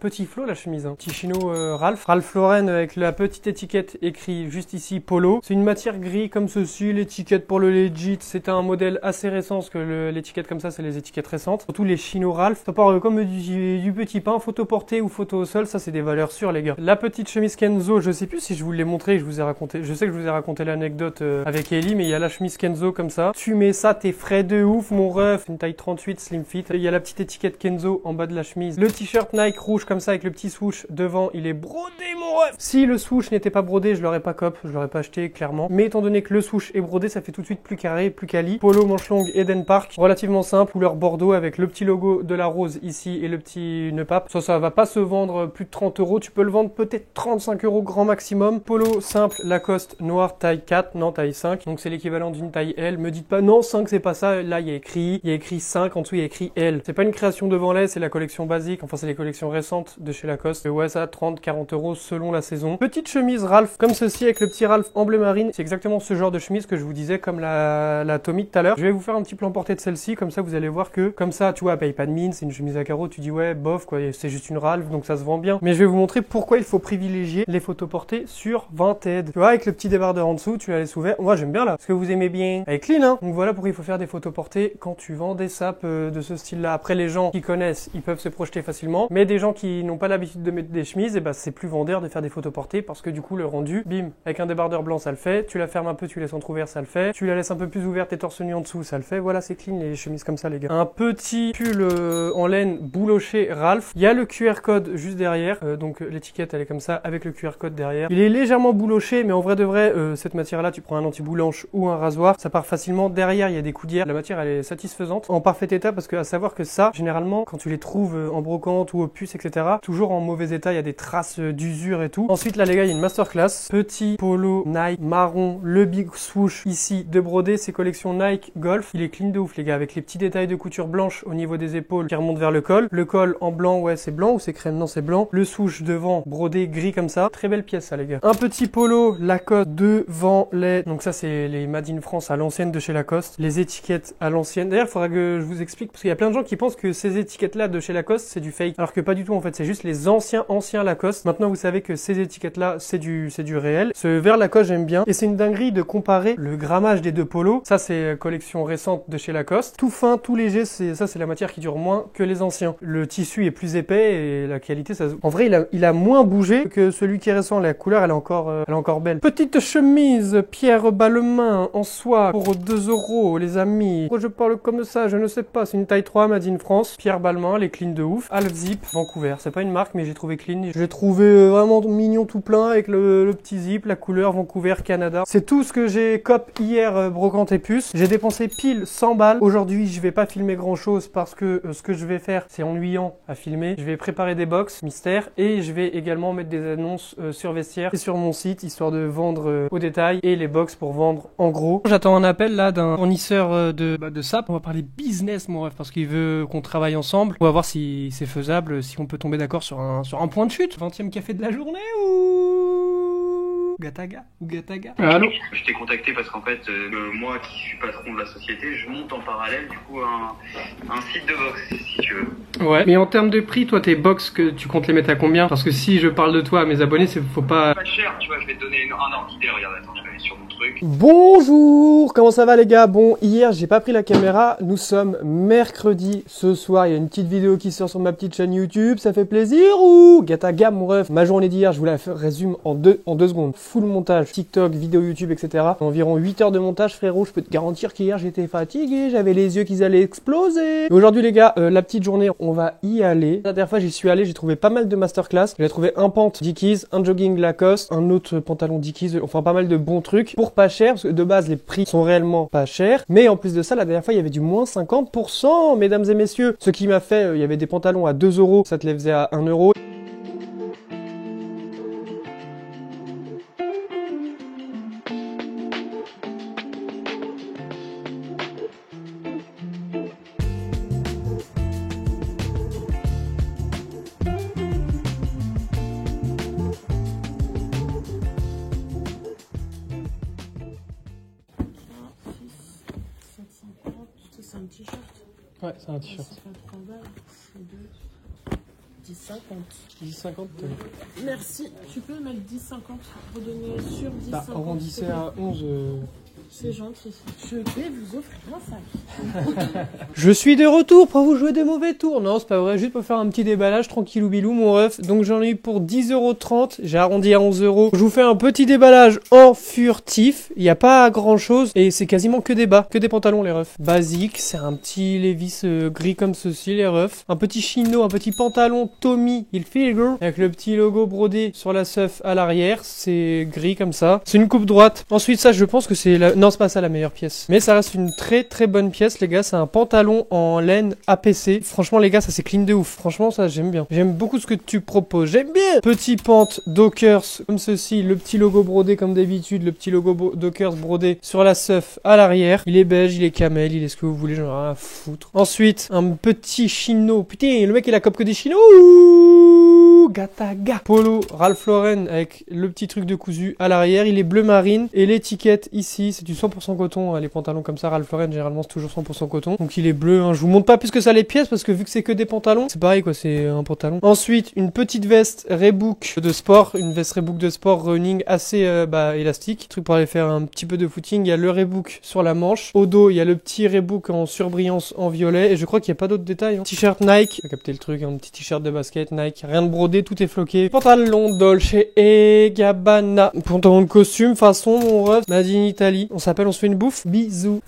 petit flow la chemise. Hein. Petit chino Ralph Lauren avec la petite étiquette écrit juste ici Polo. C'est une matière gris comme ceci. L'étiquette pour le legit, c'est un modèle assez récent parce que l'étiquette comme ça, c'est les étiquettes récentes. Surtout les chino Ralph. Ça part comme du petit pain, photo portée ou photo au sol. Ça, c'est des valeurs sûres, les gars. La petite chemise Kenzo, je sais plus si je vous l'ai montré, je vous ai raconté. Je sais que je vous ai raconté l'anecdote avec Ellie, mais il y a la chemise Kenzo comme ça. Tu mets ça, t'es frais de ouf, mon ref. Une taille 38 slim fit. Il y a la petite étiquette Kenzo en bas de la chemise. Le t-shirt Nike rouge comme ça avec le petit swoosh devant, il est brodé, mon ref. Si le swoosh n'était pas brodé, je l'aurais pas cop, je l'aurais pas acheté clairement. Mais étant donné que le swoosh est brodé, ça fait tout de suite plus carré, plus quali. Polo manche longue Eden Park, relativement simple, couleur bordeaux avec le petit logo de la rose ici et le petit nœud pape. Ça va pas se vendre plus de 30 €. Tu peux le vendre peut-être 35 € grand maximum. Polo simple Lacoste noir taille 4, non taille 5. Donc c'est l'équivalent d'une taille L. Me dites pas non 5 c'est pas ça. Là il y a écrit 5, en dessous il y a écrit L. C'est pas une création de Vanlay, c'est la collection basique. Enfin c'est les collections récentes de chez Lacoste. Ouais ça 30-40 € selon la saison. Petite chemise Ralph comme ceci avec le petit Ralph en bleu marine. C'est exactement ce genre de chemise que je vous disais comme la Tommy tout à l'heure. Je vais vous faire un petit plan porté de celle-ci. Comme ça vous allez voir que comme ça tu vois elle paye pas de mine. C'est une chemise à carreaux. Tu dis ouais bof quoi. C'est juste une Ralph donc ça se vend bien. Mais je vais vous montrer pourquoi il faut privilégier les photos portées sur Vinted. Tu vois avec le petit débardeur en dessous tu la laisses ouvert. Moi j'aime bien là. Parce que vous aimez bien. Elle est clean hein. Donc voilà pourquoi il faut faire des photos portées quand tu vends des sapes de ce style là. Après les gens qui connaissent ils peuvent se projeter facilement. Mais des gens qui n'ont pas l'habitude de mettre des chemises et bah c'est plus vendeur de faire des photos portées parce que du coup le rendu bim avec un débardeur blanc ça le fait. Tu la fermes un peu tu laisses entrouvert ça le fait. Tu la laisses un peu plus ouverte et torse nu en dessous ça le fait. Voilà c'est clean les chemises comme ça les gars. Un petit pull en laine bouloché Ralph. Il y a le QR code juste derrière. Donc l'étiquette elle est comme ça avec le QR code derrière. Il est légèrement bouloché mais en vrai de vrai cette matière là tu prends un anti-boulanche ou un rasoir ça part facilement. Derrière il y a des coudières. La matière elle est satisfaisante en parfait état parce que à savoir que ça généralement quand tu les trouves en brocante ou aux puces etc toujours en mauvais état il y a des traces d'usure et tout. Ensuite là les gars il y a une masterclass. Petit polo Nike marron le big swoosh ici de brodé c'est collection Nike Golf. Il est clean de ouf les gars avec les petits détails de couture blanche au niveau des épaules qui remontent vers le col. Le col en blanc ouais c'est blanc ou c'est crème non c'est blanc. Le swoosh devant brodé gris comme ça. Très belle pièce ça les gars. Un petit polo Lacoste devant les donc ça c'est les Made in France à l'ancienne de chez Lacoste. Les étiquettes à l'ancienne. D'ailleurs il faudra que je vous explique parce qu'il y a plein de gens qui pensent que ces étiquettes là de chez Lacoste c'est du fake alors que pas du tout en fait c'est juste les anciens Lacoste. Maintenant vous savez que ces étiquettes là c'est du réel. Ce vert Lacoste j'aime bien et c'est une dinguerie de comparer le grammage des deux polos. Ça c'est collection récente de chez Lacoste. Tout fin, tout léger, c'est la matière qui dure moins que les anciens. Le tissu est plus épais et la qualité ça en vrai il a moins bougé que celui qui est récent. La couleur elle est encore belle. Petite chemise Pierre Balmain en soie pour 2 € les amis. Pourquoi je parle comme ça je ne sais pas. C'est une taille 3 Made in France. Pierre Balmain, elle est clean de ouf. Half zip Vancouver. C'est pas une marque mais j'ai trouvé clean. J'ai trouvé vraiment mignon tout plein avec le petit zip, la couleur Vancouver Canada. C'est tout ce que j'ai cop hier brocante et puce. J'ai dépensé pile 100 balles. Aujourd'hui je vais pas filmer grand chose parce que ce que je vais faire c'est ennuyant à à filmer. Je vais préparer des box mystères et je vais également mettre des annonces sur Vestiaire et sur mon site histoire de vendre au détail et les box pour vendre en gros. J'attends un appel là d'un fournisseur de SAP. On va parler business mon rêve parce qu'il veut qu'on travaille ensemble. On va voir si c'est faisable, si on peut tomber d'accord sur un point de chute. 20e café de la journée ou Gataga ou Gataga. Allô. Je t'ai contacté parce qu'en fait, moi qui suis patron de la société, je monte en parallèle du coup un site de box, si tu veux. Ouais. Mais en termes de prix, toi tes box, que tu comptes les mettre à combien? Parce que si je parle de toi à mes abonnés, faut pas... Pas cher, tu vois, je vais te donner un ordre d'idée. Regarde, attends, je vais aller sur mon truc. Bonjour, comment ça va les gars? Bon, hier j'ai pas pris la caméra, nous sommes mercredi, ce soir il y a une petite vidéo qui sort sur ma petite chaîne YouTube, ça fait plaisir ou Gataga mon ref. Ma journée d'hier, je vous la résume en deux secondes. Full montage, TikTok, vidéo YouTube, etc. Environ 8 heures de montage frérot, je peux te garantir qu'hier j'étais fatigué, j'avais les yeux qui allaient exploser. Aujourd'hui les gars, la petite journée, on va y aller. La dernière fois j'y suis allé, j'ai trouvé pas mal de masterclass. J'ai trouvé un pant Dickies, un jogging Lacoste, un autre pantalon Dickies, enfin pas mal de bons trucs pour pas cher, parce que de base les prix sont réellement pas chers. Mais en plus de ça, la dernière fois il y avait du moins 50%, mesdames et messieurs. Ce qui m'a fait, il y avait des pantalons à 2 €, ça te les faisait à 1 €. C'est un t-shirt. Ouais, c'est un t-shirt. C'est pas 3 balles, c'est 10,50. 10,50. Merci. Tu peux mettre 10,50. Redonner sur 10,50. Bah, arrondissez à 11. C'est gentil. Je vais vous offrir un sac. Je suis de retour pour vous jouer des mauvais tours. Non, c'est pas vrai, juste pour faire un petit déballage tranquillou bilou mon ref. Donc j'en ai eu pour 10,30 €, j'ai arrondi à 11 €. Je vous fais un petit déballage en furtif. Il n'y a pas grand chose et c'est quasiment que des bas, que des pantalons les refs. Basique, c'est un petit Levi's gris comme ceci les refs. Un petit chino, un petit pantalon Tommy Hilfiger avec le petit logo brodé sur la seuf à l'arrière. C'est gris comme ça. C'est une coupe droite. Ensuite ça, je pense que c'est la... Non, c'est pas ça la meilleure pièce. Mais ça reste une très très bonne pièce les gars. C'est un pantalon en laine APC. Franchement les gars, ça c'est clean de ouf. Franchement ça j'aime bien. J'aime beaucoup ce que tu proposes. J'aime bien. Petit pant Dockers comme ceci. Le petit logo brodé comme d'habitude. Le petit logo Dockers brodé sur la seuf à l'arrière. Il est beige, il est camel, il est ce que vous voulez. J'en ai rien à foutre. Ensuite un petit chino. Putain le mec il a cop que des chinos. Gataga. Polo Ralph Lauren avec le petit truc de cousu à l'arrière. Il est bleu marine. Et l'étiquette ici c'est du 100% coton, les pantalons comme ça, Ralph Lauren généralement c'est toujours 100% coton. Donc il est bleu, hein. Je vous montre pas plus que ça les pièces parce que vu que c'est que des pantalons, c'est pareil quoi, c'est un pantalon. Ensuite une petite veste Reebok de sport, une veste Reebok de sport running assez élastique, truc pour aller faire un petit peu de footing. Il y a le Reebok sur la manche, au dos il y a le petit Reebok en surbrillance en violet et je crois qu'il n'y a pas d'autres détails. Hein. T-shirt Nike, j'ai capté le truc, un petit t-shirt de basket Nike, rien de brodé, tout est floqué. Pantalon Dolce et Gabbana, pantalon de costume façon mon ref, made in Italy. On s'appelle, on se fait une bouffe. Bisous.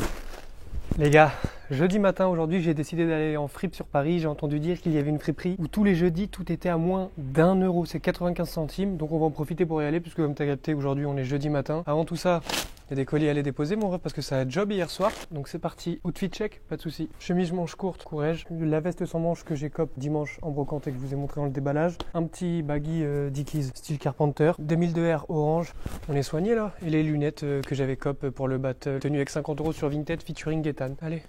Les gars, jeudi matin aujourd'hui, j'ai décidé d'aller en fripe sur Paris. J'ai entendu dire qu'il y avait une friperie où tous les jeudis, tout était à moins d'1 €. C'est 95 centimes. Donc on va en profiter pour y aller puisque comme tu as capté, aujourd'hui on est jeudi matin. Avant tout ça, il y a des colis à aller déposer mon ref parce que ça a job hier soir. Donc c'est parti. Outfit check, pas de souci. Chemise manche courte, courage. La veste sans manche que j'ai cop dimanche en brocante et que je vous ai montré dans le déballage. Un petit baggy Dickies style Carpenter. 2002R orange. On est soigné là. Et les lunettes que j'avais cop pour le bat tenu avec 50 € sur Vinted featuring Gaetan. Allez.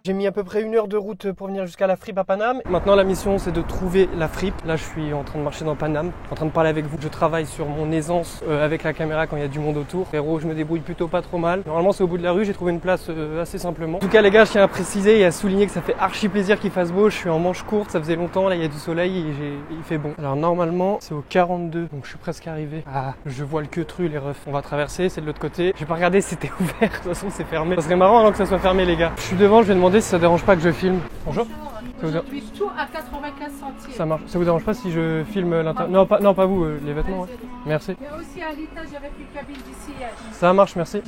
J'ai mis à peu près 1 heure de route pour venir jusqu'à la fripe à Paname. Maintenant la mission c'est de trouver la fripe. Là je suis en train de marcher dans Paname, en train de parler avec vous. Je travaille sur mon aisance avec la caméra quand il y a du monde autour. Frérot, je me débrouille plutôt pas trop mal. Normalement c'est au bout de la rue, j'ai trouvé une place assez simplement. En tout cas les gars, je tiens à préciser et à souligner que ça fait archi plaisir qu'il fasse beau. Je suis en manche courte, ça faisait longtemps, là il y a du soleil et il fait bon. Alors normalement c'est au 42, donc je suis presque arrivé. Ah, je vois le queutru les refs. On va traverser, c'est de l'autre côté. Je vais pas regarder si c'était ouvert, de toute façon c'est fermé. Ça serait marrant alors que ça soit fermé les gars. Je suis devant, je vais demander si ça dérange pas que je filme. Bonjour. Aujourd'hui, tout à 95 centimes. Ça marche. Ça vous dérange pas si je filme l'intérieur? Non, pas vous, les vêtements. Ouais. Merci. Il y a aussi à l'étage avec une cabine d'ici. Ça marche, merci.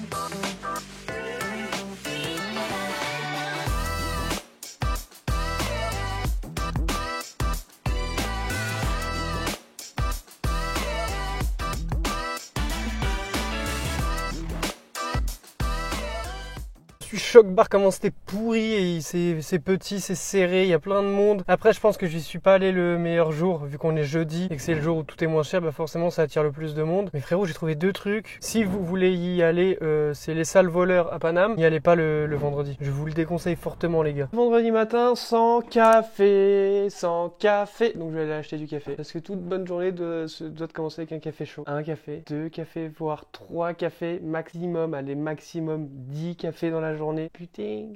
suis choc barre comment c'était pourri et c'est petit, c'est serré, il y a plein de monde. Après je pense que j'y suis pas allé le meilleur jour vu qu'on est jeudi et que c'est le jour où tout est moins cher, bah forcément ça attire le plus de monde. Mais frérot, j'ai trouvé 2 trucs. Si vous voulez y aller, c'est les salles voleurs à Paname. N'y allez pas le vendredi. Je vous le déconseille fortement les gars. Vendredi matin, sans café. Donc je vais aller acheter du café. Parce que toute bonne journée doit commencer avec un café chaud. Un café, 2 cafés, voire 3 cafés maximum. Allez, maximum 10 cafés dans la journée. Putain.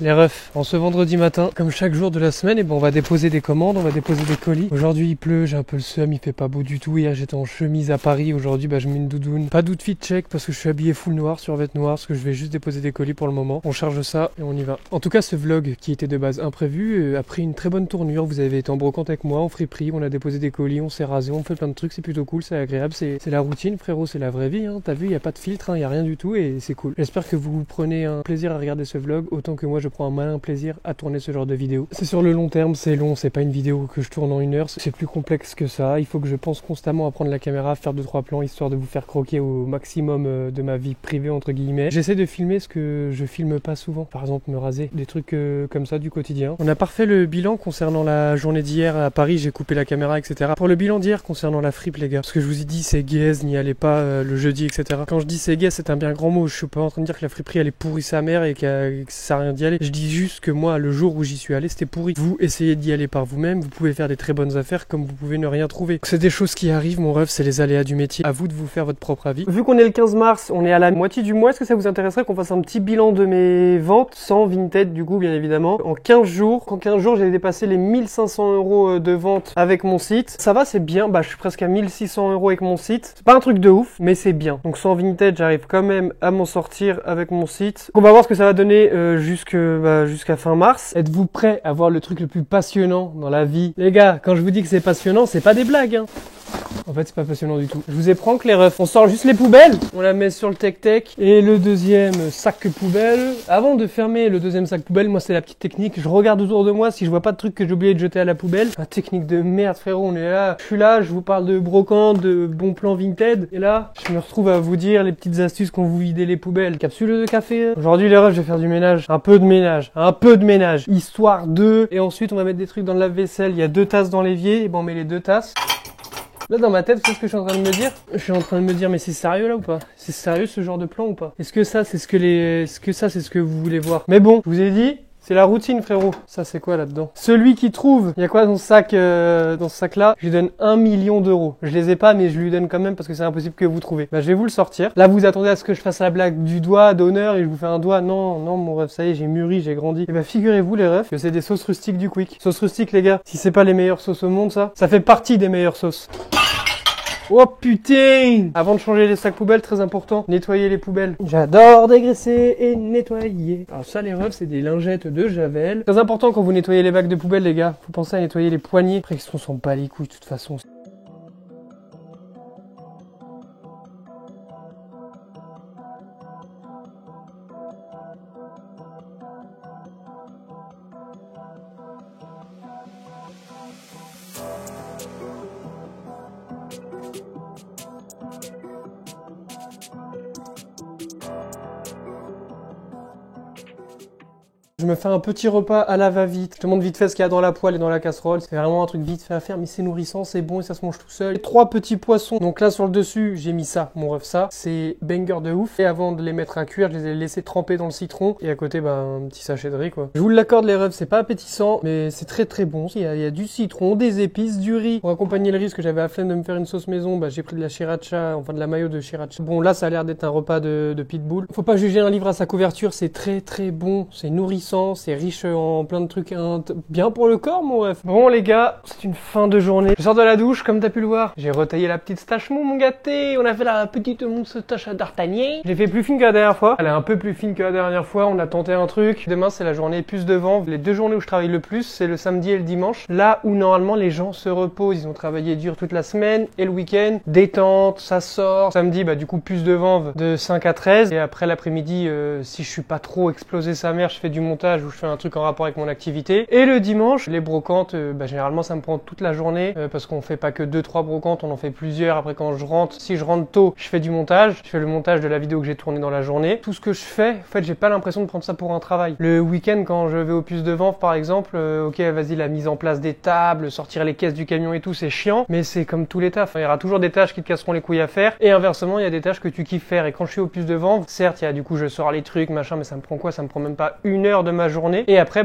Les refs, en ce vendredi matin, comme chaque jour de la semaine, et ben on va déposer des commandes, on va déposer des colis. Aujourd'hui il pleut, j'ai un peu le seum, il fait pas beau du tout. Hier j'étais en chemise à Paris, aujourd'hui bah, je mets une doudoune. Pas d'outfit check parce que je suis habillé full noir, survêt noir, parce que je vais juste déposer des colis pour le moment. On charge ça et on y va. En tout cas ce vlog qui était de base imprévu a pris une très bonne tournure. Vous avez été en brocante avec moi, on friperie, on a déposé des colis, on s'est rasé, on fait plein de trucs, c'est plutôt cool, c'est agréable, c'est la routine frérot, c'est la vraie vie. Hein. T'as vu, il n'y a pas de filtre, il n'y a rien du tout et c'est cool. J'espère que vous prenez un plaisir à regarder ce vlog autant que moi je prends un malin plaisir à tourner ce genre de vidéo. C'est sur le long terme, c'est long, c'est pas une vidéo que je tourne en 1 heure, c'est plus complexe que ça. Il faut que je pense constamment à prendre la caméra, faire 2-3 plans histoire de vous faire croquer au maximum de ma vie privée entre guillemets. J'essaie de filmer ce que je filme pas souvent, par exemple me raser, des trucs comme ça du quotidien. On a pas refait le bilan concernant la journée d'hier à Paris, j'ai coupé la caméra etc. Pour le bilan d'hier concernant la fripe les gars, parce que je vous ai dit c'est gaze, n'y allez pas le jeudi etc. Quand je dis c'est gaze c'est un bien grand mot, je suis pas en train de dire que la friperie elle est pourrie sa mère et que ça sert à rien d'y aller. Je dis juste que moi le jour où j'y suis allé c'était pourri. Vous essayez d'y aller par vous-même, vous pouvez faire des très bonnes affaires comme vous pouvez ne rien trouver. C'est des choses qui arrivent mon rêve, c'est les aléas du métier. À vous de vous faire votre propre avis. Vu qu'on est le 15 mars, on est à la moitié du mois, est-ce que ça vous intéresserait qu'on fasse un petit bilan de mes ventes sans Vinted du coup bien évidemment. En 15 jours, j'ai dépassé les 1500 € de vente avec mon site. Ça va, c'est bien, bah je suis presque à 1600 € avec mon site. C'est pas un truc de ouf, mais c'est bien. Donc sans Vinted, j'arrive quand même à m'en sortir avec mon site. On va voir ce que ça va donner jusqu'à fin mars. Êtes-vous prêts à voir le truc le plus passionnant dans la vie? Les gars, quand je vous dis que c'est passionnant, c'est pas des blagues hein. En fait, c'est pas passionnant du tout. Je vous ai prank les refs. On sort juste les poubelles. On la met sur le tech-tech. Et le deuxième sac poubelle. Avant de fermer le deuxième sac poubelle, moi, c'est la petite technique. Je regarde autour de moi si je vois pas de trucs que j'ai oublié de jeter à la poubelle. La technique de merde, frérot. On est là. Je suis là. Je vous parle de brocante, de bons plans Vinted. Et là, je me retrouve à vous dire les petites astuces quand vous videz les poubelles. Capsule de café. Aujourd'hui, les refs, je vais faire du ménage. Un peu de ménage. Histoire de... Et ensuite, on va mettre des trucs dans le lave-vaisselle. Il y a 2 tasses dans l'évier. Et ben, on met les 2 tasses. Là dans ma tête, c'est ce que je suis en train de me dire. Je suis en train de me dire mais c'est sérieux là ou pas? C'est sérieux ce genre de plan ou pas? Est-ce que ça c'est ce que vous voulez voir? Mais bon, je vous ai dit, c'est la routine frérot. Ça c'est quoi là-dedans? Celui qui trouve, il y a quoi dans ce sac là? Je lui donne 1 million d'euros. Je les ai pas mais je lui donne quand même parce que c'est impossible que vous trouviez. Bah je vais vous le sortir. Là vous attendez à ce que je fasse la blague du doigt d'honneur et je vous fais un doigt. Non mon ref, ça y est, j'ai mûri, j'ai grandi. Et bah figurez-vous les refs que c'est des sauces rustiques du Quick. Sauces rustiques les gars, si c'est pas les meilleures sauces au monde ça fait partie des meilleures sauces. Oh putain! Avant de changer les sacs poubelles, très important, nettoyer les poubelles. J'adore dégraisser et nettoyer. Alors ça les refs, c'est des lingettes de Javel. Très important quand vous nettoyez les bacs de poubelle les gars. Faut penser à nettoyer les poignées. Après qu'on s'en bat les couilles de toute façon. Je me fais un petit repas à la va-vite. Je te montre vite fait ce qu'il y a dans la poêle et dans la casserole. C'est vraiment un truc vite fait à faire, mais c'est nourrissant, c'est bon et ça se mange tout seul. 3 petits poissons. Donc là, sur le dessus, j'ai mis ça, mon ref, ça. C'est banger de ouf. Et avant de les mettre à cuire, je les ai laissés tremper dans le citron. Et à côté, bah, un petit sachet de riz, quoi. Je vous l'accorde, les refs, c'est pas appétissant, mais c'est très très bon. Il y a du citron, des épices, du riz. Pour accompagner le riz, parce que j'avais la flemme de me faire une sauce maison, bah, j'ai pris de la sriracha, enfin de la mayo de sriracha. Bon, là, ça a l'air d'être un repas de pitbull. Faut pas juger un livre à sa couverture, c'est très très bon. C'est nourrissant, c'est riche en plein de trucs bien pour le corps mon ref. Bon les gars, c'est une fin de journée. Je sors de la douche comme t'as pu le voir. J'ai retaillé la petite stache mou mon gâté. On a fait la petite moustache à d'Artagnan. Je l'ai fait plus fine que la dernière fois. Elle est un peu plus fine que la dernière fois. On a tenté un truc. Demain c'est la journée plus de vent. Les 2 journées où je travaille le plus, c'est le samedi et le dimanche. Là où normalement les gens se reposent. Ils ont travaillé dur toute la semaine et le week-end. Détente, ça sort. Samedi bah du coup plus de vent de 5 à 13. Et après l'après-midi, si je suis pas trop explosé sa mère, je fais du montage montage où je fais un truc en rapport avec mon activité. Et le dimanche, les brocantes, généralement ça me prend toute la journée parce qu'on fait pas que 2-3 brocantes, on en fait plusieurs. Après quand je rentre, si je rentre tôt, je fais du montage. Je fais le montage de la vidéo que j'ai tournée dans la journée. Tout ce que je fais, en fait, j'ai pas l'impression de prendre ça pour un travail. Le week-end, quand je vais au puce de vente par exemple, ok, vas-y, la mise en place des tables, sortir les caisses du camion et tout, c'est chiant, mais c'est comme tous les tafs. Il y aura toujours des tâches qui te casseront les couilles à faire. Et inversement, il y a des tâches que tu kiffes faire. Et quand je suis au puce de vente, certes, il y a du coup, je sors les trucs, machin, mais ça me prend quoi? Ça me prend même pas 1 heure de ma journée. Et après,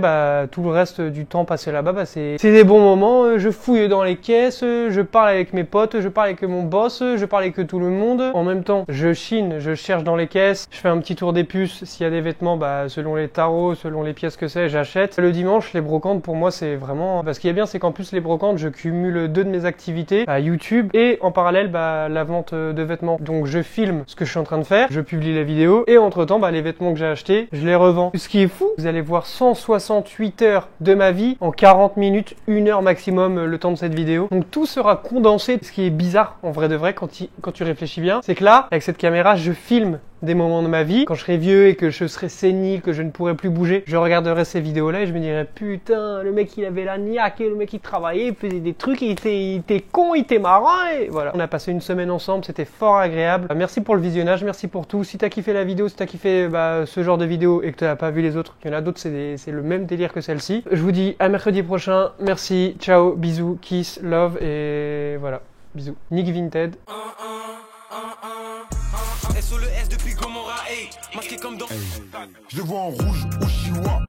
tout le reste du temps passé là-bas, c'est des bons moments. Je fouille dans les caisses, je parle avec mes potes, je parle avec mon boss, je parle avec tout le monde. En même temps, je chine, je cherche dans les caisses, je fais un petit tour des puces. S'il y a des vêtements, selon les tarots, selon les pièces que c'est, j'achète. Le dimanche, les brocantes, pour moi, c'est vraiment... Ce qui est bien, c'est qu'en plus, les brocantes, je cumule 2 de mes activités, YouTube et en parallèle, la vente de vêtements. Donc, je filme ce que je suis en train de faire, je publie la vidéo et entre-temps, les vêtements que j'ai achetés, je les revends. Ce qui est fou, vous allez voir 168 heures de ma vie en 40 minutes, 1 heure maximum le temps de cette vidéo. Donc, tout sera condensé. Ce qui est bizarre, en vrai de vrai, quand tu réfléchis bien, c'est que là, avec cette caméra, je filme des moments de ma vie. Quand je serai vieux et que je serai sénile, que je ne pourrai plus bouger, je regarderai ces vidéos-là et je me dirai putain, le mec il avait la niaque, et le mec il travaillait, il faisait des trucs, il était con, il était marrant et voilà. On a passé une semaine ensemble, c'était fort agréable. Merci pour le visionnage, merci pour tout. Si t'as kiffé la vidéo, si t'as kiffé ce genre de vidéo et que t'as pas vu les autres, il y en a d'autres, c'est le même délire que celle-ci. Je vous dis à mercredi prochain. Merci, ciao, bisous, kiss, love et voilà. Bisous. Nick Vinted. SO le S depuis Gomorrah, masqué comme dans... Je le vois en rouge, au chinois.